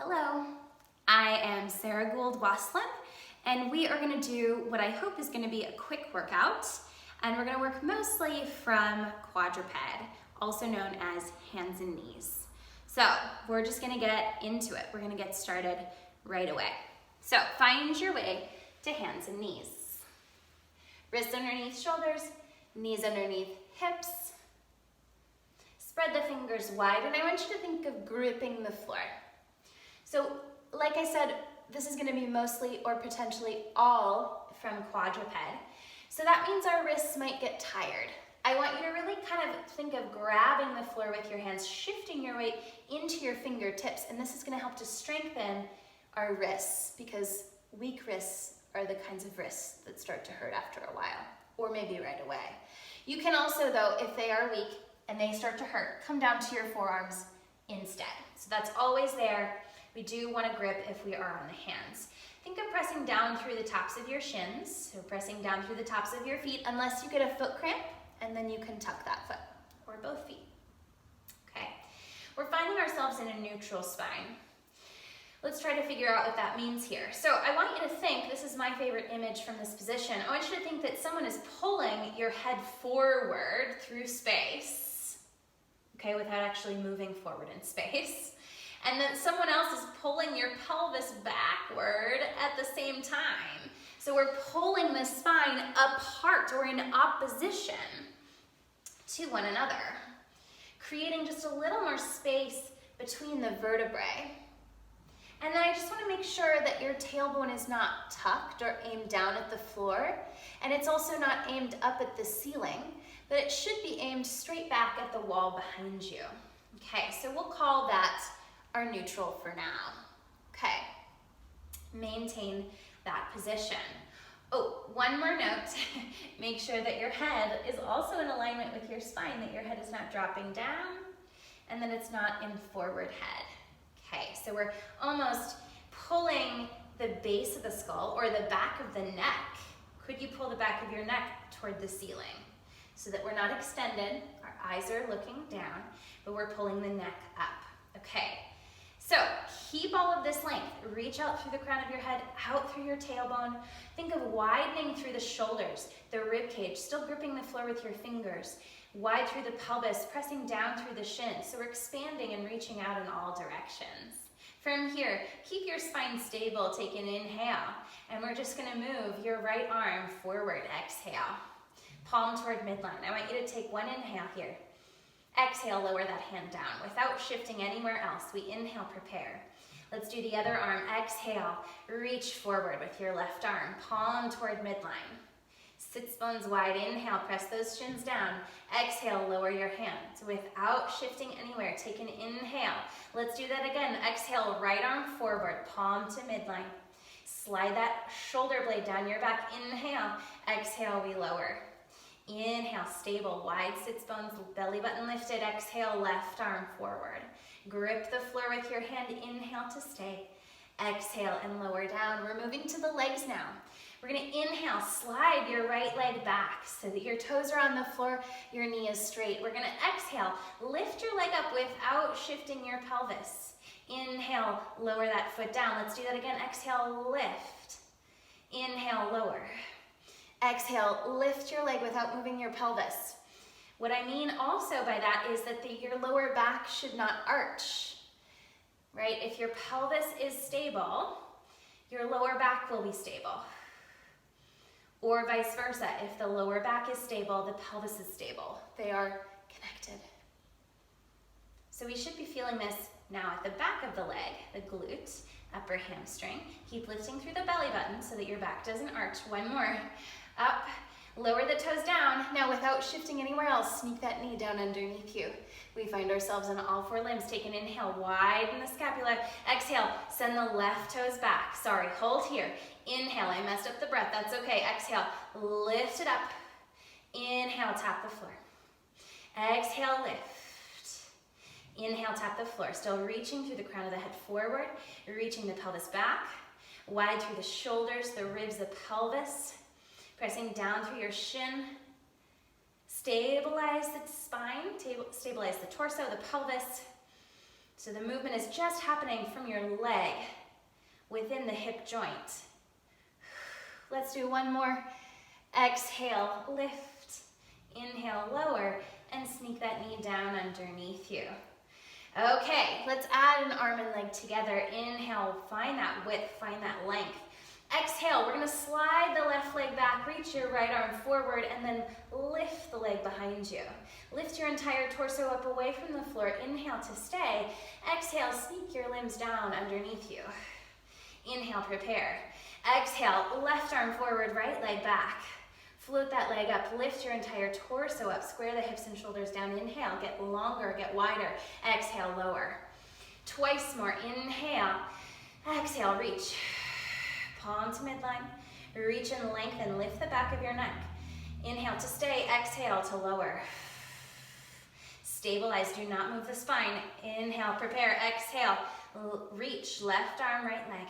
Hello, I am Sarah Gould-Waslohn, and we are going to do what I hope is going to be a quick workout, and we're going to work mostly from quadruped, also known as hands and knees. So we're just going to get into it. We're going to get started right away. So find your way to hands and knees. Wrists underneath shoulders, knees underneath hips. Spread the fingers wide, and I want you to think of gripping the floor. So, like I said, this is going to be mostly or potentially all from quadruped. So that means our wrists might get tired. I want you to really kind of think of grabbing the floor with your hands, shifting your weight into your fingertips, and this is going to help to strengthen our wrists, because weak wrists are the kinds of wrists that start to hurt after a while, or maybe right away. You can also, though, if they are weak and they start to hurt, come down to your forearms instead. So that's always there. We do want to grip if we are on the hands. Think of pressing down through the tops of your shins, so pressing down through the tops of your feet, unless you get a foot cramp, and then you can tuck that foot, or both feet. Okay, we're finding ourselves in a neutral spine. Let's try to figure out what that means here. So I want you to think, this is my favorite image from this position, I want you to think that someone is pulling your head forward through space, okay, without actually moving forward in space. And then someone else is pulling your pelvis backward at the same time. So we're pulling the spine apart or in opposition to one another, creating just a little more space between the vertebrae. And then I just want to make sure that your tailbone is not tucked or aimed down at the floor, and it's also not aimed up at the ceiling, but it should be aimed straight back at the wall behind you. Okay, so we'll call that our neutral for now. Okay, maintain that position. Oh, one more note, make sure that your head is also in alignment with your spine, that your head is not dropping down, and that it's not in forward head. Okay, so we're almost pulling the base of the skull or the back of the neck. Could you pull the back of your neck toward the ceiling so that we're not extended, our eyes are looking down, but we're pulling the neck up. Okay, so keep all of this length. Reach out through the crown of your head, out through your tailbone. Think of widening through the shoulders, the rib cage, still gripping the floor with your fingers. Wide through the pelvis, pressing down through the shins. So we're expanding and reaching out in all directions. From here, keep your spine stable. Take an inhale, and we're just going to move your right arm forward. Exhale, palm toward midline. I want you to take one inhale here. Exhale, lower that hand down without shifting anywhere else. We inhale, prepare. Let's do the other arm. Exhale, reach forward with your left arm, palm toward midline. Sits bones wide, inhale, press those shins down. Exhale, lower your hands without shifting anywhere. Take an inhale. Let's do that again. Exhale, right arm forward, palm to midline. Slide that shoulder blade down your back. Inhale, exhale, we lower. Inhale, stable, wide sits bones, belly button lifted. Exhale, left arm forward. Grip the floor with your hand. Inhale to stay. Exhale and lower down. We're moving to the legs now. We're going to inhale, slide your right leg back so that your toes are on the floor, your knee is straight. We're going to exhale, lift your leg up without shifting your pelvis. Inhale, lower that foot down. Let's do that again. Exhale, lift. Inhale, lower. Exhale, lift your leg without moving your pelvis. What I mean also by that is that your lower back should not arch, right? If your pelvis is stable, your lower back will be stable. Or vice versa, if the lower back is stable, the pelvis is stable. They are connected. So we should be feeling this now at the back of the leg, the glute, upper hamstring. Keep lifting through the belly button so that your back doesn't arch. One more. Up, lower the toes down. Now without shifting anywhere else, sneak that knee down underneath you. We find ourselves in all four limbs. Take an inhale, widen the scapula. Exhale, send the left toes back. Sorry, hold here. Inhale, I messed up the breath, that's okay. Exhale, lift it up. Inhale, tap the floor. Exhale, lift. Inhale, tap the floor. Still reaching through the crown of the head forward, reaching the pelvis back, wide through the shoulders, the ribs, the pelvis, pressing down through your shin. Stabilize the spine, stabilize the torso, the pelvis. So the movement is just happening from your leg within the hip joint. Let's do one more. Exhale, lift. Inhale, lower, and sneak that knee down underneath you. Okay, let's add an arm and leg together. Inhale, find that width, find that length. Exhale, we're gonna slide the left leg back, reach your right arm forward, and then lift the leg behind you. Lift your entire torso up away from the floor. Inhale to stay. Exhale, sneak your limbs down underneath you. Inhale, prepare. Exhale, left arm forward, right leg back. Float that leg up, lift your entire torso up, square the hips and shoulders down. Inhale, get longer, get wider. Exhale, lower. Twice more, inhale. Exhale, reach. Palm to midline. Reach and lengthen, lift the back of your neck. Inhale to stay, exhale to lower. Stabilize, do not move the spine. Inhale, prepare, exhale. Reach, left arm, right leg.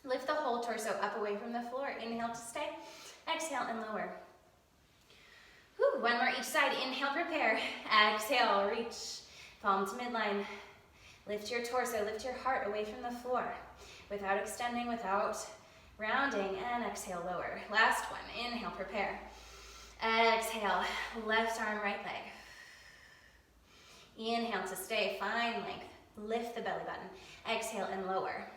Lift the whole torso up away from the floor. Inhale to stay. Exhale and lower. Whew, one more each side. Inhale, prepare. Exhale, reach. Palm to midline. Lift your torso, lift your heart away from the floor without extending, without rounding, and exhale, lower. Last one. Inhale, prepare. Exhale, left arm, right leg. Inhale to stay, find length. Lift the belly button. Exhale and lower.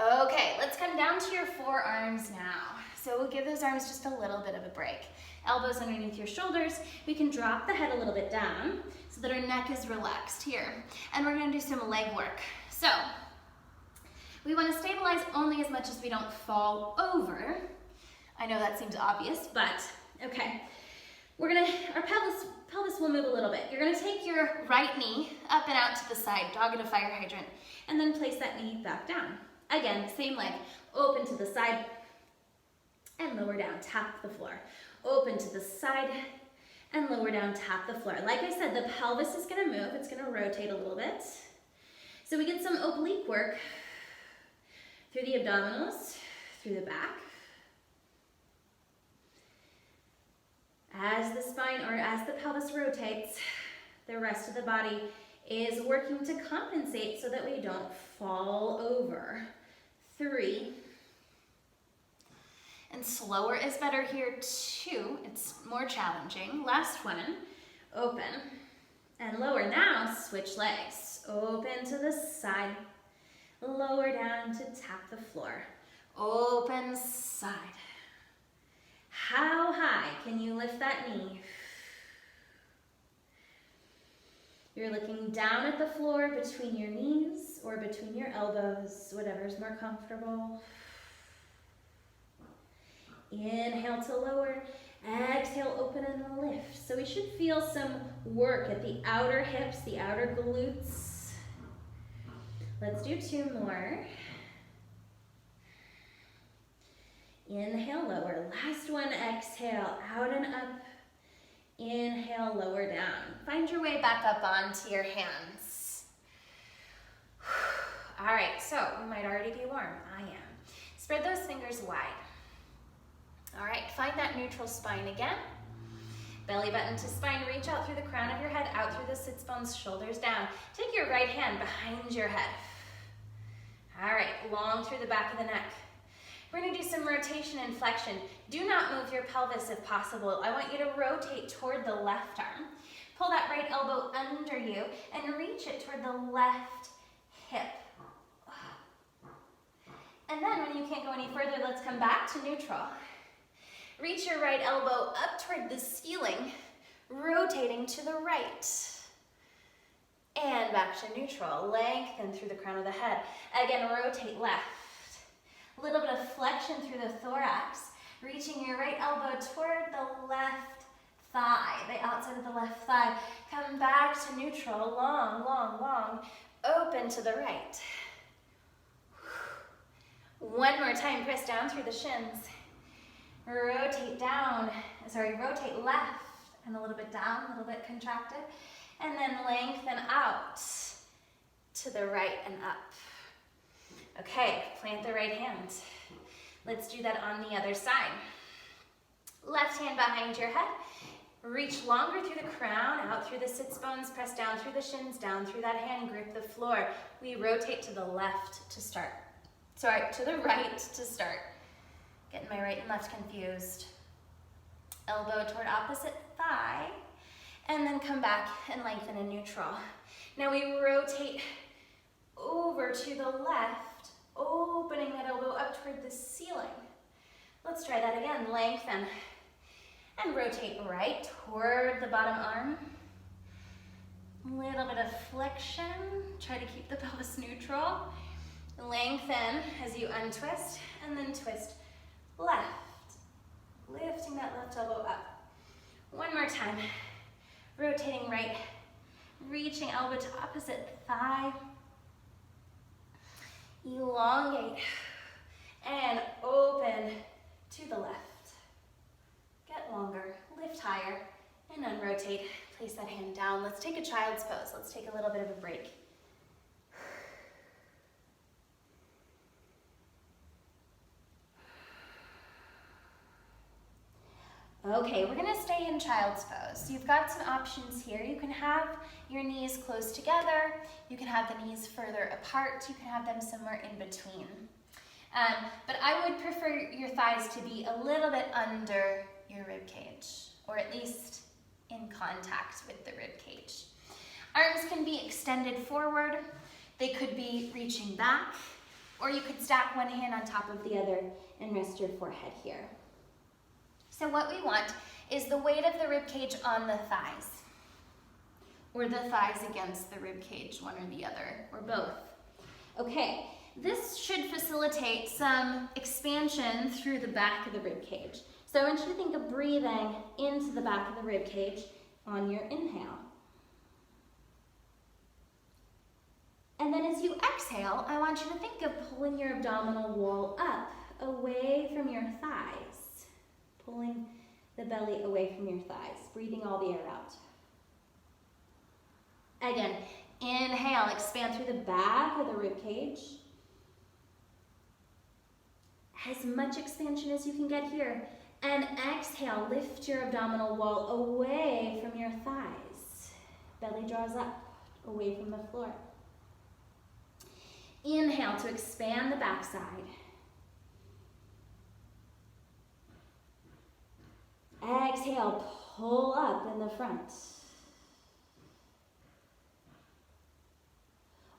Okay, let's come down to your forearms now. So we'll give those arms just a little bit of a break. Elbows underneath your shoulders. We can drop the head a little bit down so that our neck is relaxed here. And we're gonna do some leg work. So we wanna stabilize only as much as we don't fall over. I know that seems obvious, but okay. Our pelvis will move a little bit. You're gonna take your right knee up and out to the side, dog in a fire hydrant, and then place that knee back down. Again, same leg, open to the side and lower down, tap the floor. Open to the side and lower down, tap the floor. Like I said, the pelvis is gonna move, it's gonna rotate a little bit. So we get some oblique work through the abdominals, through the back. As the spine or as the pelvis rotates, the rest of the body is working to compensate so that we don't fall over. 3. And slower is better here, 2. It's more challenging. Last one, open and lower. Now switch legs. Open to the side, lower down to tap the floor. Open side. How high can you lift that knee? You're looking down at the floor between your knees or between your elbows, whatever's more comfortable. Inhale to lower, exhale, open and lift. So we should feel some work at the outer hips, the outer glutes. Let's do 2 more. Inhale, lower. Last one, exhale, out and up. Inhale, lower down. Find your way back up onto your hands. All right, so you might already be warm. I am. Spread those fingers wide. All right, find that neutral spine again. Belly button to spine, reach out through the crown of your head, out through the sits bones, shoulders down. Take your right hand behind your head. All right, long through the back of the neck. We're gonna do some rotation and flexion. Do not move your pelvis if possible. I want you to rotate toward the left arm. Pull that right elbow under you and reach it toward the left hip. And then when you can't go any further, let's come back to neutral. Reach your right elbow up toward the ceiling, rotating to the right. And back to neutral. Lengthen through the crown of the head. Again, rotate left. A little bit of flexion through the thorax, reaching your right elbow toward the left thigh, the outside of the left thigh. Come back to neutral, long, long, long, open to the right. One more time, press down through the shins. Rotate rotate left and a little bit down, a little bit contracted, and then lengthen out to the right and up. Okay, plant the right hand. Let's do that on the other side. Left hand behind your head, Reach longer through the crown, out through the sits bones, press down through the shins, down through that hand, grip the floor. We rotate to the left to start. Sorry, to the right to start. Getting my right and left confused. Elbow toward opposite thigh, and then come back and lengthen in neutral. Now we rotate over to the left, opening that elbow up toward the ceiling. Let's try that again. Lengthen and rotate right toward the bottom arm. A little bit of flexion. Try to keep the pelvis neutral. Lengthen as you untwist, and then twist left. Lifting that left elbow up. One more time. Rotating right, reaching elbow to opposite thigh. Elongate and open to the left. Get longer, lift higher, and unrotate. Place that hand down. Let's take a child's pose. Let's take a little bit of a break. Okay, we're gonna stay in child's pose. So you've got some options here. You can have your knees close together. You can have the knees further apart. You can have them somewhere in between. But I would prefer your thighs to be a little bit under your rib cage, or at least in contact with the rib cage. Arms can be extended forward. They could be reaching back, or you could stack one hand on top of the other and rest your forehead here. So what we want is the weight of the rib cage on the thighs, or the thighs against the rib cage, one or the other, or both. Okay, this should facilitate some expansion through the back of the rib cage. So I want you to think of breathing into the back of the rib cage on your inhale. And then as you exhale, I want you to think of pulling your abdominal wall up, away from your thighs. Pulling the belly away from your thighs, breathing all the air out. Again, inhale, expand through the back of the rib cage. As much expansion as you can get here. And exhale, lift your abdominal wall away from your thighs. Belly draws up, away from the floor. Inhale to expand the backside. Exhale, pull up in the front.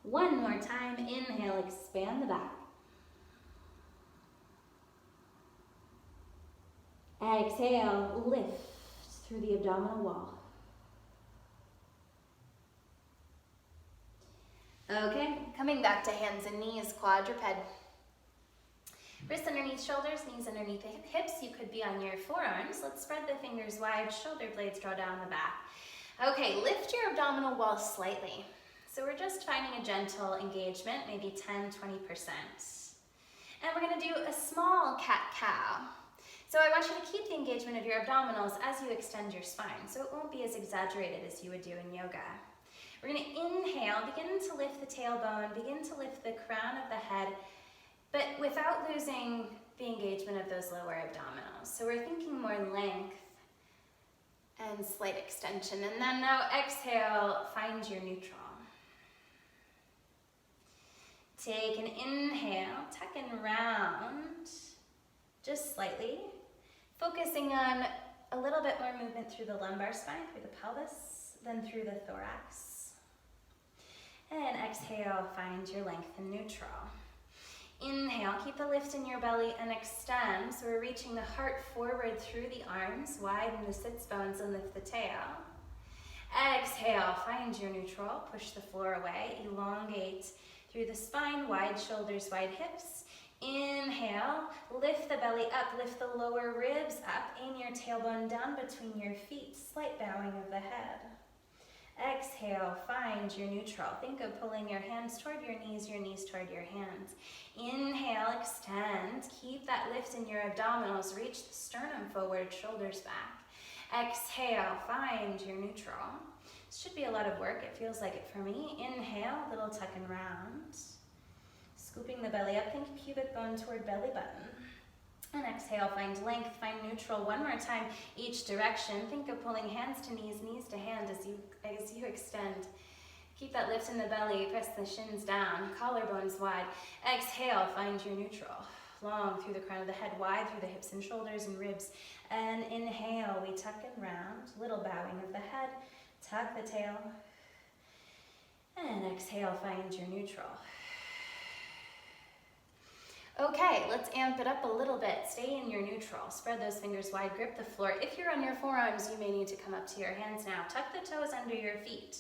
One more time, inhale, expand the back. Exhale, lift through the abdominal wall. Okay, coming back to hands and knees, quadruped. Wrists underneath shoulders, knees underneath the hips. You could be on your forearms. Let's spread the fingers wide, shoulder blades draw down the back. Okay, lift your abdominal wall slightly. So we're just finding a gentle engagement, maybe 10-20%. And we're gonna do a small cat-cow. So I want you to keep the engagement of your abdominals as you extend your spine, so it won't be as exaggerated as you would do in yoga. We're gonna inhale, begin to lift the tailbone, begin to lift the crown of the head, but without losing the engagement of those lower abdominals. So we're thinking more length and slight extension. And then now exhale, find your neutral. Take an inhale, tuck and round, just slightly. Focusing on a little bit more movement through the lumbar spine, through the pelvis, then through the thorax. And exhale, find your length in neutral. Inhale, keep the lift in your belly and extend. So we're reaching the heart forward through the arms, widen the sits bones and lift the tail. Exhale, find your neutral, push the floor away, elongate through the spine, wide shoulders, wide hips. Inhale, lift the belly up, lift the lower ribs up, aim your tailbone down between your feet, slight bowing of the head. Exhale, find your neutral. Think of pulling your hands toward your knees toward your hands. Inhale, extend, keep that lift in your abdominals, reach the sternum forward, shoulders back. Exhale, find your neutral. This should be a lot of work, it feels like it for me. Inhale, little tuck and round. Scooping the belly up, think pubic bone toward belly button. And exhale, find length, find neutral. One more time, each direction. Think of pulling hands to knees, knees to hand as you extend. Keep that lift in the belly, press the shins down, collarbones wide. Exhale, find your neutral. Long through the crown of the head, wide through the hips and shoulders and ribs. And inhale, we tuck and round, little bowing of the head, tuck the tail. And exhale, find your neutral. Okay, let's amp it up a little bit. Stay in your neutral. Spread those fingers wide, grip the floor. If you're on your forearms, you may need to come up to your hands now. Tuck the toes under your feet.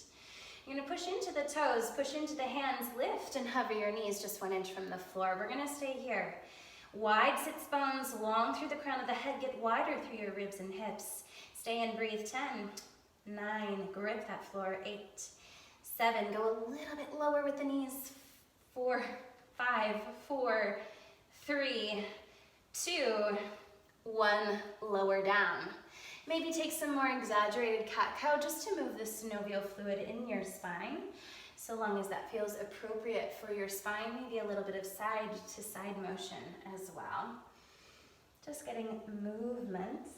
You're gonna push into the toes, push into the hands, lift and hover your knees just 1 inch from the floor. We're gonna stay here. Wide sits bones, long through the crown of the head, get wider through your ribs and hips. Stay and breathe, 10, 9, grip that floor, 8, 7, go a little bit lower with the knees, 4, 5, 4, 3, 2, 1, lower down. Maybe take some more exaggerated cat-cow just to move the synovial fluid in your spine. So long as that feels appropriate for your spine, maybe a little bit of side to side motion as well. Just getting movements.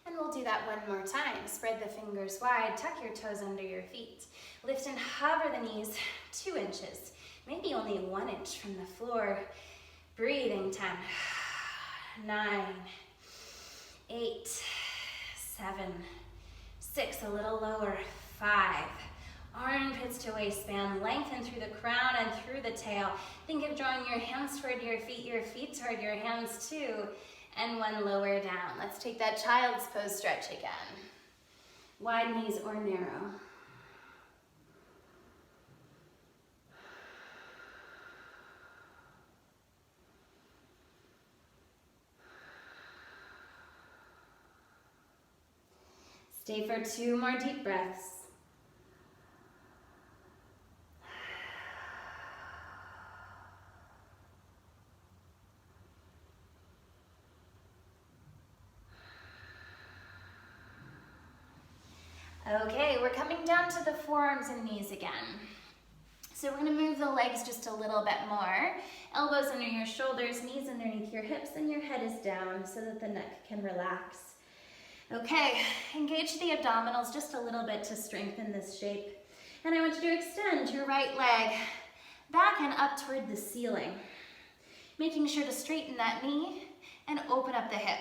And we'll do that one more time. Spread the fingers wide, tuck your toes under your feet. Lift and hover the knees 2 inches, maybe only 1 inch from the floor. Breathing, 10, 9, 8, 7, 6, a little lower, 5, armpits to waistband, lengthen through the crown and through the tail. Think of drawing your hands toward your feet toward your hands too, and 1 lower down. Let's take that child's pose stretch again. Wide knees or narrow. Stay for 2 more deep breaths. Okay, we're coming down to the forearms and knees again. So we're gonna move the legs just a little bit more. Elbows under your shoulders, knees underneath your hips, and your head is down so that the neck can relax. Okay, engage the abdominals just a little bit to strengthen this shape. And I want you to extend your right leg back and up toward the ceiling, making sure to straighten that knee and open up the hip.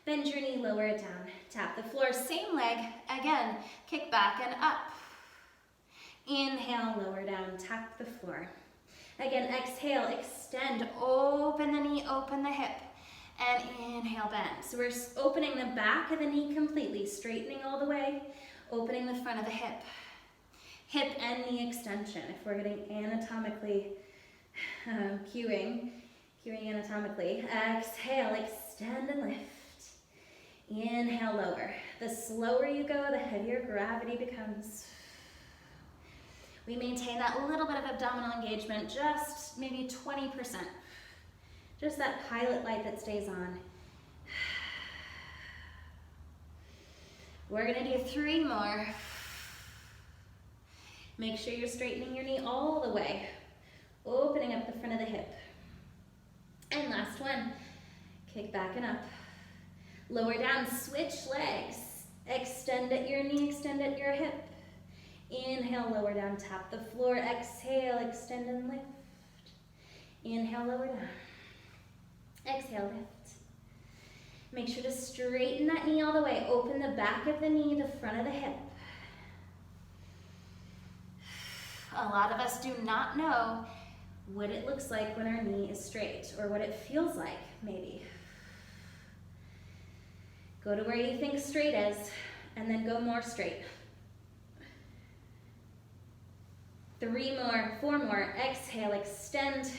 Bend your knee, lower it down. Tap the floor, same leg, again, kick back and up. Inhale, lower down, tap the floor. Again, exhale, extend, open the knee, open the hip. And inhale, bend. So we're opening the back of the knee completely, straightening all the way, opening the front of the hip. Hip and knee extension, if we're getting anatomically, cueing anatomically. Exhale, extend and lift. Inhale, lower. The slower you go, the heavier gravity becomes. We maintain that little bit of abdominal engagement, just maybe 20%. Just that pilot light that stays on. We're gonna do 3 more. Make sure you're straightening your knee all the way, opening up the front of the hip. And last one, kick back and up. Lower down, switch legs. Extend at your knee, extend at your hip. Inhale, lower down, tap the floor. Exhale, extend and lift. Inhale, lower down. Exhale, lift. Make sure to straighten that knee all the way. Open the back of the knee, the front of the hip. A lot of us do not know what it looks like when our knee is straight, or what it feels like, maybe. Go to where you think straight is, and then go more straight. 3 more, 4 more. Exhale, extend.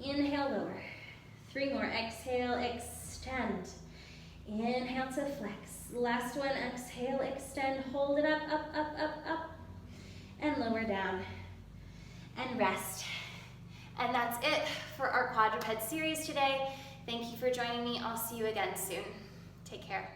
Inhale, lower. 3 more. Exhale, extend. Inhale to flex. Last one. Exhale, extend. Hold it up, up, up, up, up. And lower down. And rest. And that's it for our quadruped series today. Thank you for joining me. I'll see you again soon. Take care.